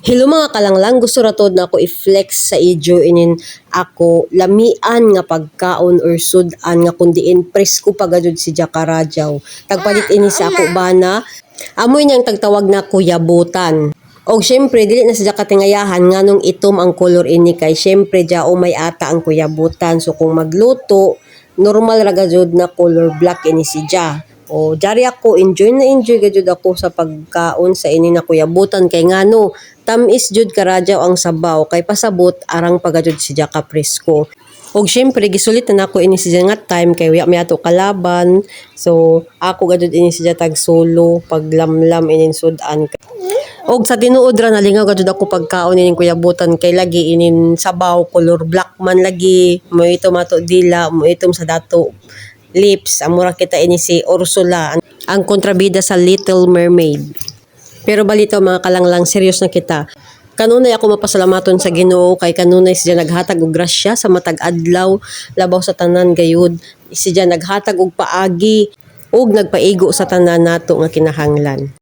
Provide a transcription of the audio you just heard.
Hello mga kalanglang, gusto ratod na ako i-flex sa ijo inin ako lamian nga pagkaon or sudan nga kundiin presko pagadud si Jakarajaw. Tagpalit ini sa ako bana, amoy niyang tagtawag na kuyabutan. Og syempre dili na sa katingayahan nganong itom ang color ini kay syempre jao may ata ang kuyabutan. So kung magluto, normal ra gajud na color black ini si Ja. O jari ako enjoy gajud ako sa pagkaon sa ini na kuyabutan kay ngano tamis jud karajaw ang sabaw kay pasabot arang pagajud si Jaka Presko. Og syempre gisulit na nako ini si nga time kay wa mi ato kalaban. So ako gajud ini si tag solo paglamlam inin sudan. Og sa tinuod ra nalingaw gajud ako pagkaon inin kuyabutan kay lagi inin sabaw color black man lagi mo ito mato dila mo itom sa dato lips amura kita ini si Ursula ang kontrabida sa Little Mermaid. Pero balito mga kalanglang serious na kita. Kanunay ako mapasalamaton sa Ginoo kay kanunay siya naghatag og grasya sa matag adlaw labaw sa tanan gayud. Siya naghatag og paagi ug nagpaigo sa tanan nato nga kinahanglan.